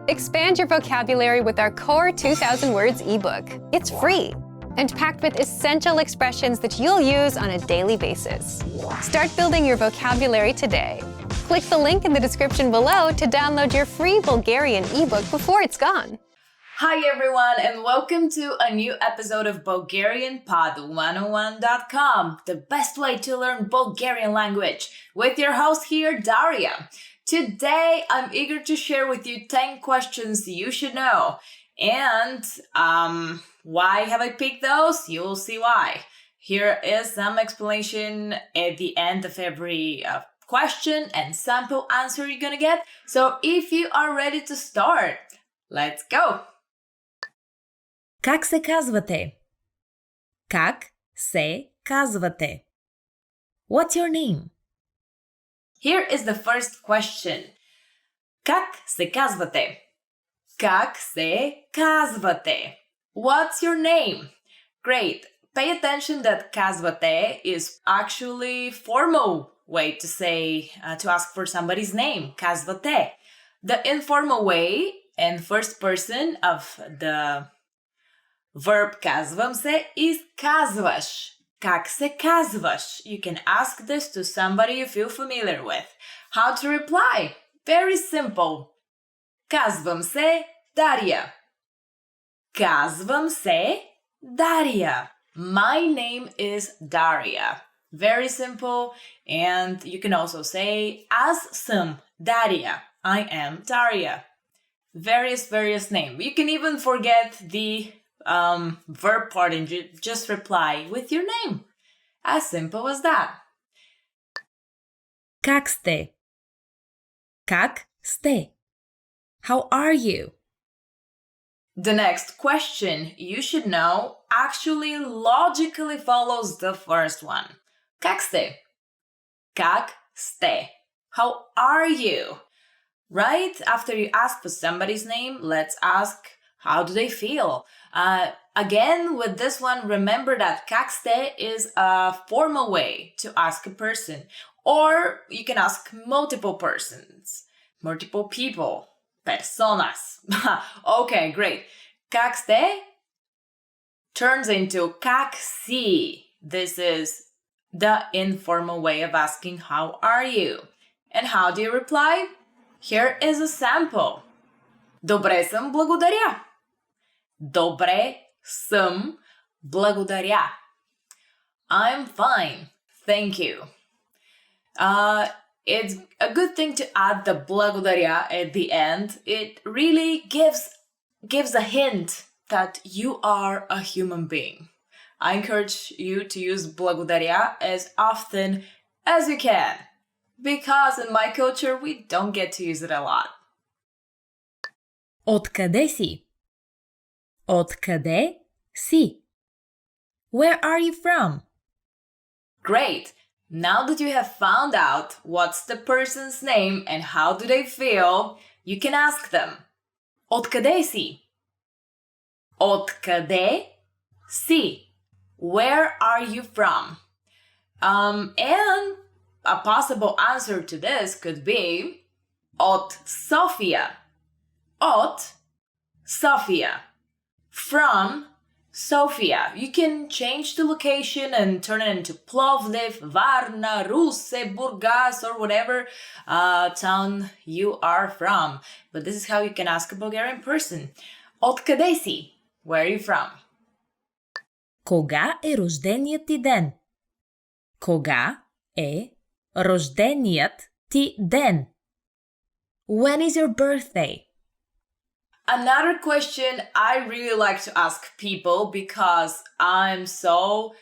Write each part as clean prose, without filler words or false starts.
Expand your vocabulary with our Core 2000 Words ebook. It's free and packed with essential expressions that you'll use on a daily basis. Start building your vocabulary today. Click the link in the description below to download your free Bulgarian ebook before it's gone. Hi everyone, and welcome to a new episode of BulgarianPod101.com, the best way to learn Bulgarian language, with your host here, Daria. Today, I'm eager to share with you 10 questions you should know. And why have I picked those? You'll see why. Here is some explanation at the end of every question and sample answer you're gonna get. So if you are ready to start, let's go! Как се казвате? Как се казвате? What's your name? Here is the first question. Как се казвате? Как се казвате? What's your name? Great. Pay attention that казвате is actually formal way to say, to ask for somebody's name. Казвате. The informal way and first person of the verb казвам се is казваш. Как се казваш? You can ask this to somebody you feel familiar with. How to reply? Very simple. Казвам се Дария. Казвам се Дария. My name is Daria. Very simple. And you can also say аз съм Дария. I am Daria. Various name. You can even forget the verb part and just reply with your name. As simple as that. Как сте? Как сте? How are you? The next question you should know actually logically follows the first one. Как сте? Как сте? How are you? Right after you ask for somebody's name, let's ask how do they feel? Again, with this one, remember that как сте is a formal way to ask a person. Or you can ask multiple persons, multiple people, personas. Okay, great. Как сте turns into как си. This is the informal way of asking how are you? And how do you reply? Here is a sample. Добре съм, благодаря. Добре съм, благодаря. I'm fine, thank you. It's a good thing to add the благодаря at the end. It really gives a hint that you are a human being. I encourage you to use благодаря as often as you can, because in my culture we don't get to use it a lot. Откъде си? Откъде си? Where are you from? Great! Now that you have found out what's the person's name and how do they feel, you can ask them. Откъде си? Откъде си? Where are you from? And a possible answer to this could be от София. От Sofia. From Sofia. You can change the location and turn it into Plovdiv, Varna, Russe, Burgas, or whatever town you are from. But this is how you can ask a Bulgarian person. Откъде си? Where are you from? Кога е рожденият ти ден? Кога е рожденият ти ден? When is your birthday? Another question I really like to ask people because I'm so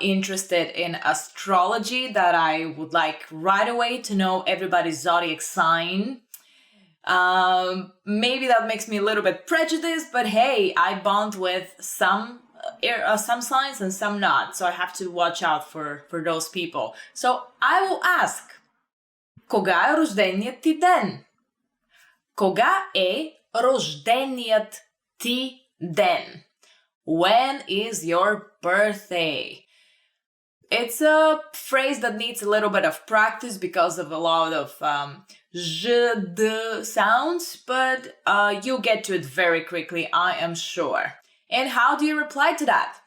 interested in astrology that I would like right away to know everybody's zodiac sign. Maybe that makes me a little bit prejudiced, but hey, I bond with some signs and some not, so I have to watch out for those people. So I will ask, кога е рожденият ти ден? Кога е рожденият ти ден? When is your birthday? It's a phrase that needs a little bit of practice because of a lot of d sounds, but you'll get to it very quickly, I am sure. And how do you reply to that?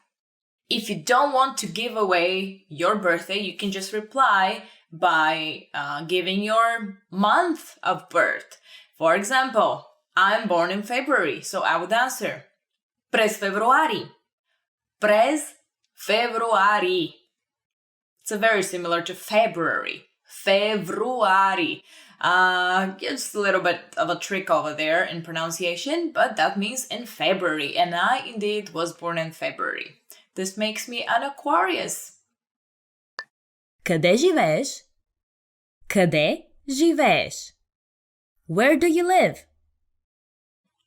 If you don't want to give away your birthday, you can just reply by giving your month of birth. For example, I'm born in February, so I would answer Prez februari. Prez februari. It's very similar to February. Februari. Just a little bit of a trick over there in pronunciation, but that means in February. And I indeed was born in February. This makes me an Aquarius. Къде живееш? Къде живееш? Where do you live?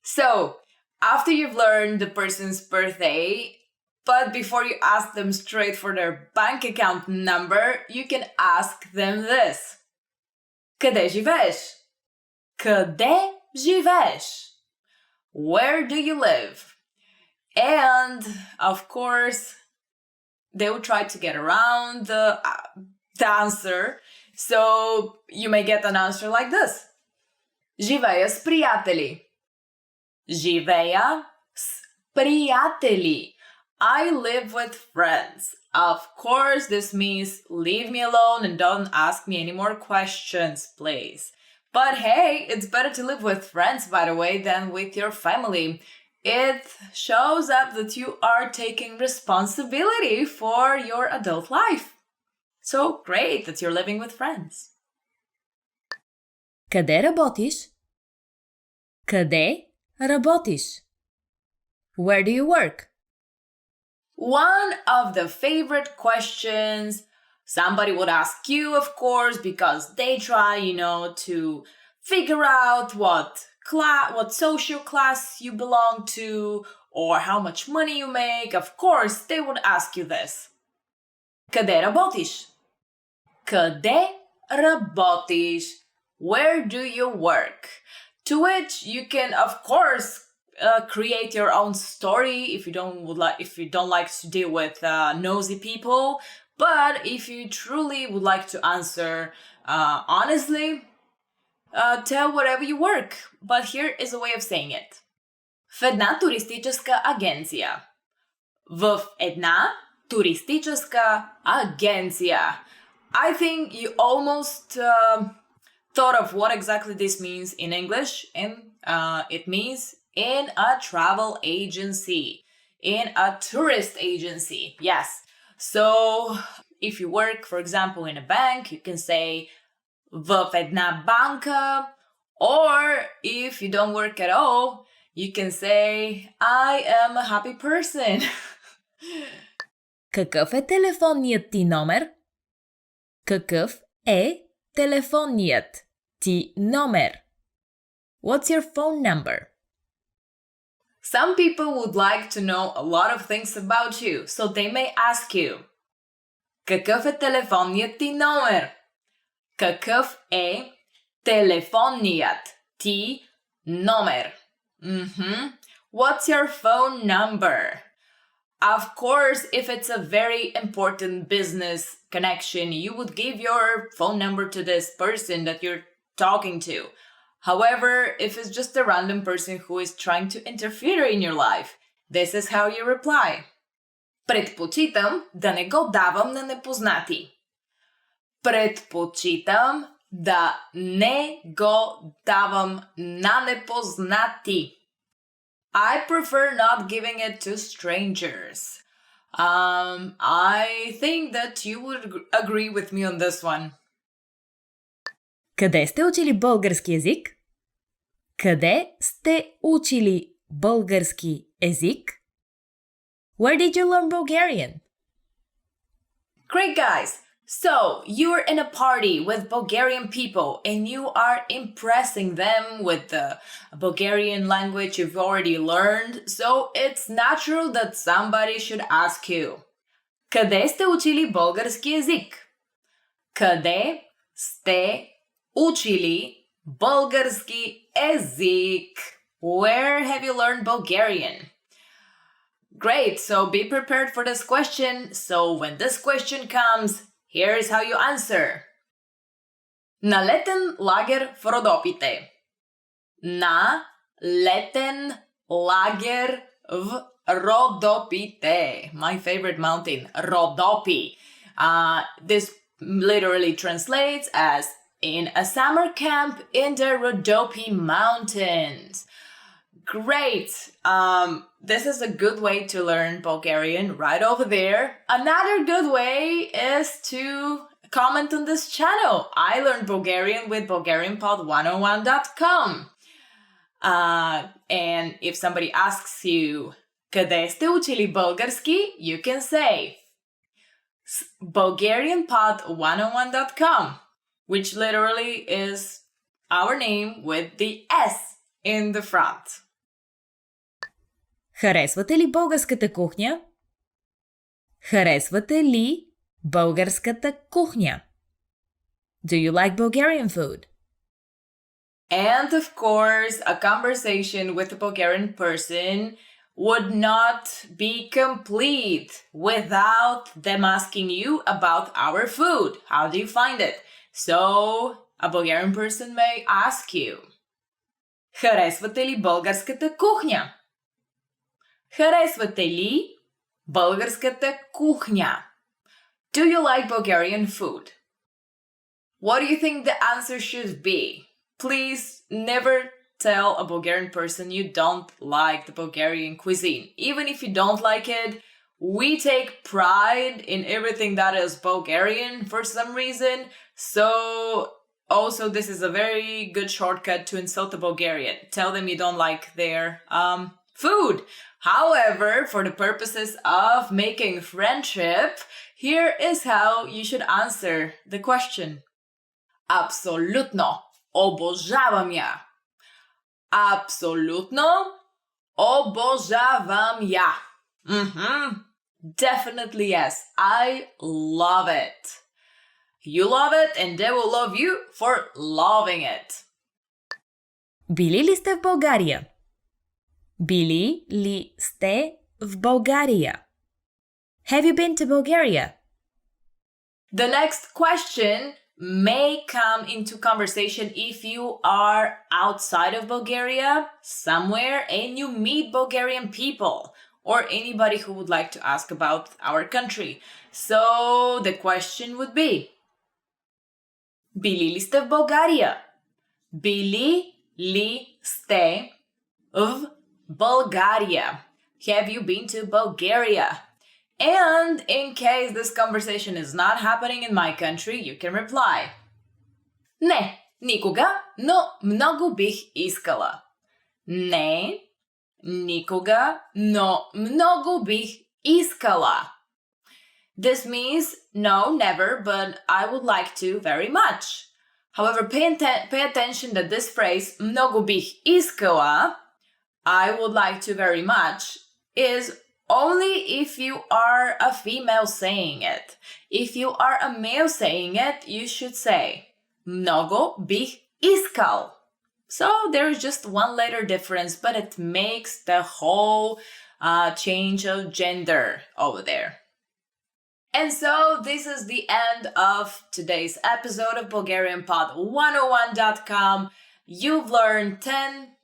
So, after you've learned the person's birthday, but before you ask them straight for their bank account number, you can ask them this. Къде живееш? Къде живееш? Where do you live? And, of course, they will try to get around the answer. So, you may get an answer like this. Живея с приятели. Живея с приятели. I live with friends. Of course, this means leave me alone and don't ask me any more questions, please. But hey, it's better to live with friends, by the way, than with your family. It shows up that you are taking responsibility for your adult life. So great that you're living with friends. Къде работиш? Къде работиш? Where do you work? One of the favorite questions somebody would ask you, of course, because they try, to figure out what social class you belong to or how much money you make. Of course, they would ask you this. Къде работиш? Къде работиш? Where do you work? To which you can, of course, create your own story if you don't like to deal with nosy people. But if you truly would like to answer honestly, tell wherever you work. But here is a way of saying it. В една туристическа агенция. В една туристическа агенция. I think you almost thought of what exactly this means in English, and it means in a travel agency, in a tourist agency. Yes. So if you work, for example, in a bank, you can say в една банка, or if you don't work at all, you can say I am a happy person. Какъв е телефонният ти номер? Какъв е телефонният ти номер? What's your phone number? Some people would like to know a lot of things about you, so they may ask you, какъв е телефонният ти номер? Какъв е телефонният ти номер? What's your phone number? Of course, if it's a very important business connection, you would give your phone number to this person that you're talking to. However, if it's just a random person who is trying to interfere in your life, this is how you reply. Предпочитам да не го давам на непознати. Предпочитам да не го давам на непознати. I prefer not giving it to strangers. I think that you would agree with me on this one. Къде сте учили български език? Къде сте учили български език? Where did you learn Bulgarian? Great, guys! So, you're in a party with Bulgarian people and you are impressing them with the Bulgarian language you've already learned, so it's natural that somebody should ask you, къде сте учили български език? Къде сте учили български език? Where have you learned Bulgarian? Great, so be prepared for this question. So when this question comes, here's how you answer. На летен лагер в Родопите. На летен лагер в Родопите. My favorite mountain, Rodopi. This literally translates as in a summer camp in the Rodopi Mountains. Great! This is a good way to learn Bulgarian right over there. Another good way is to comment on this channel. I learned Bulgarian with BulgarianPod101.com. And if somebody asks you, къде сте учили български, you can say BulgarianPod101.com, which literally is our name with the S in the front. Харесвате ли българската кухня? Харесвате ли българската кухня? Do you like Bulgarian food? And of course, a conversation with a Bulgarian person would not be complete without them asking you about our food. How do you find it? So, a Bulgarian person may ask you, харесвате ли българската кухня? Харесвате ли българската кухня? Do you like Bulgarian food? What do you think the answer should be? Please never tell a Bulgarian person you don't like the Bulgarian cuisine. Even if you don't like it, we take pride in everything that is Bulgarian for some reason. So also this is a very good shortcut to insult a Bulgarian. Tell them you don't like their food. However, for the purposes of making friendship, here is how you should answer the question. Абсолютно обожавам я. Абсолютно обожавам я. Definitely yes. I love it. You love it and they will love you for loving it. Били ли сте в България? Били ли сте в България? Have you been to Bulgaria? The next question may come into conversation if you are outside of Bulgaria, somewhere, and you meet Bulgarian people or anybody who would like to ask about our country. So the question would be, били ли сте в България? Били ли сте в Bulgaria? Have you been to Bulgaria? And in case this conversation is not happening in my country, you can reply. Не, никога, но много бих искала. Не, никога, но много бих искала. This means no, never, but I would like to very much. However, pay attention that this phrase, много бих искала, I would like to very much, is only if you are a female saying it. If you are a male saying it, you should say, много бих искал. So there is just one letter difference, but it makes the whole change of gender over there. And so this is the end of today's episode of BulgarianPod101.com. You've learned 10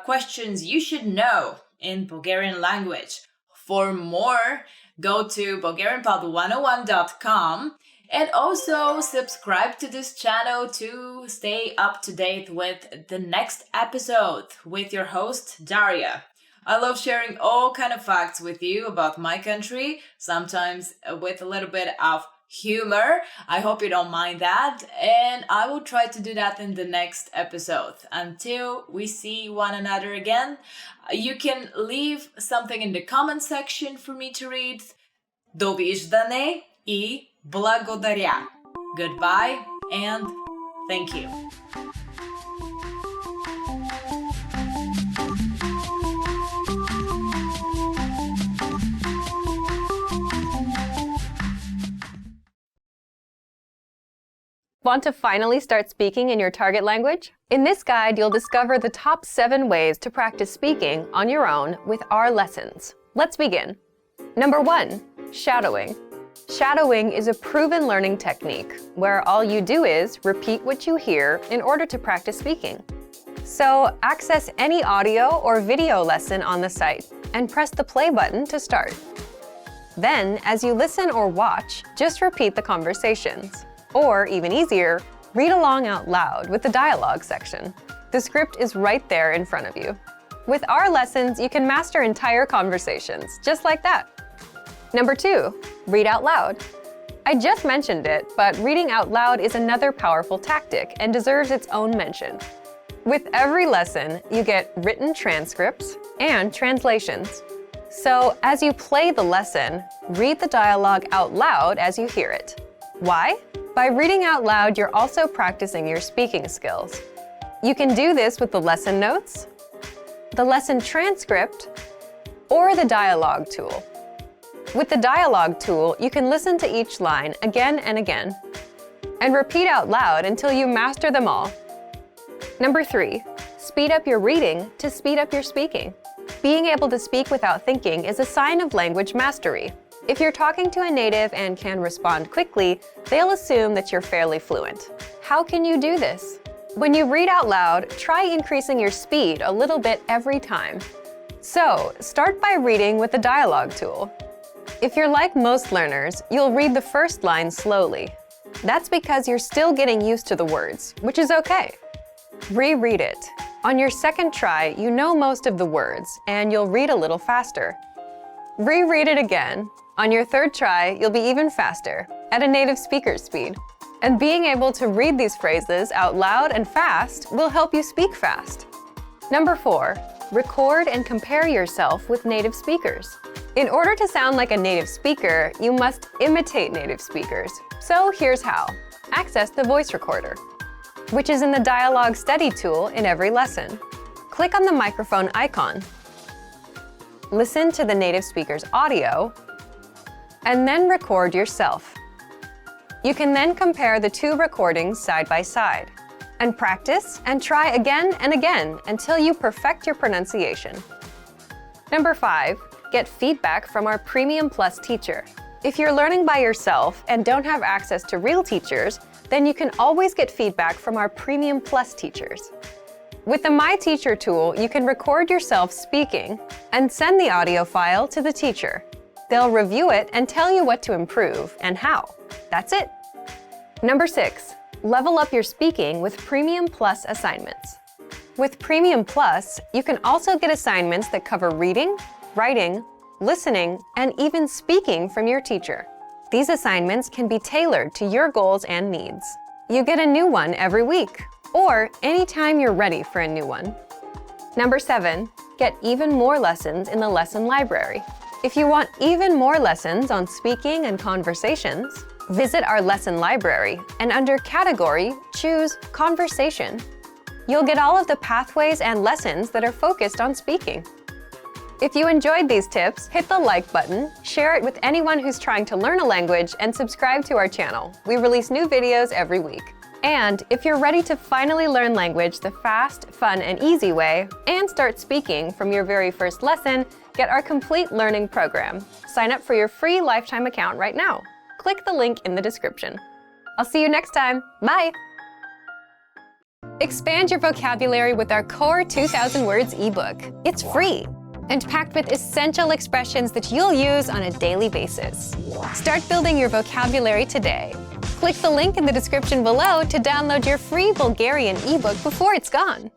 questions you should know in Bulgarian language. For more, go to BulgarianPod101.com and also subscribe to this channel to stay up to date with the next episode with your host, Daria. I love sharing all kind of facts with you about my country, sometimes with a little bit of humor. I hope you don't mind that, and I will try to do that in the next episode. Until we see one another again, you can leave something in the comment section for me to read. Довиждане и благодаря. Goodbye and thank you. Want to finally start speaking in your target language? In this guide, you'll discover the top 7 ways to practice speaking on your own with our lessons. Let's begin. Number 1, shadowing. Shadowing is a proven learning technique where all you do is repeat what you hear in order to practice speaking. So access any audio or video lesson on the site and press the play button to start. Then, as you listen or watch, just repeat the conversations. Or, even easier, read along out loud with the dialogue section. The script is right there in front of you. With our lessons, you can master entire conversations, just like that. Number 2, read out loud. I just mentioned it, but reading out loud is another powerful tactic and deserves its own mention. With every lesson, you get written transcripts and translations. So, as you play the lesson, read the dialogue out loud as you hear it. Why? By reading out loud, you're also practicing your speaking skills. You can do this with the lesson notes, the lesson transcript, or the dialogue tool. With the dialogue tool, you can listen to each line again and again, and repeat out loud until you master them all. Number 3, speed up your reading to speed up your speaking. Being able to speak without thinking is a sign of language mastery. If you're talking to a native and can respond quickly, they'll assume that you're fairly fluent. How can you do this? When you read out loud, try increasing your speed a little bit every time. So, start by reading with the dialogue tool. If you're like most learners, you'll read the first line slowly. That's because you're still getting used to the words, which is okay. Reread it. On your second try, you know most of the words, and you'll read a little faster. Reread it again. On your third try, you'll be even faster, at a native speaker's speed. And being able to read these phrases out loud and fast will help you speak fast. Number 4, record and compare yourself with native speakers. In order to sound like a native speaker, you must imitate native speakers. So here's how. Access the voice recorder, which is in the dialogue study tool in every lesson. Click on the microphone icon. Listen to the native speaker's audio, and then record yourself. You can then compare the 2 recordings side by side, and practice and try again and again until you perfect your pronunciation. Number 5, get feedback from our Premium Plus teacher. If you're learning by yourself and don't have access to real teachers, then you can always get feedback from our Premium Plus teachers. With the My Teacher tool, you can record yourself speaking and send the audio file to the teacher. They'll review it and tell you what to improve and how. That's it. Number 6, level up your speaking with Premium Plus assignments. With Premium Plus, you can also get assignments that cover reading, writing, listening, and even speaking from your teacher. These assignments can be tailored to your goals and needs. You get a new one every week, or anytime you're ready for a new one. Number 7, get even more lessons in the lesson library. If you want even more lessons on speaking and conversations, visit our lesson library and under Category, choose Conversation. You'll get all of the pathways and lessons that are focused on speaking. If you enjoyed these tips, hit the like button, share it with anyone who's trying to learn a language, and subscribe to our channel. We release new videos every week. And if you're ready to finally learn language the fast, fun, and easy way, and start speaking from your very first lesson, get our complete learning program. Sign up for your free lifetime account right now. Click the link in the description. I'll see you next time. Bye! Expand your vocabulary with our Core 2000 Words ebook. It's free and packed with essential expressions that you'll use on a daily basis. Start building your vocabulary today. Click the link in the description below to download your free Bulgarian ebook before it's gone.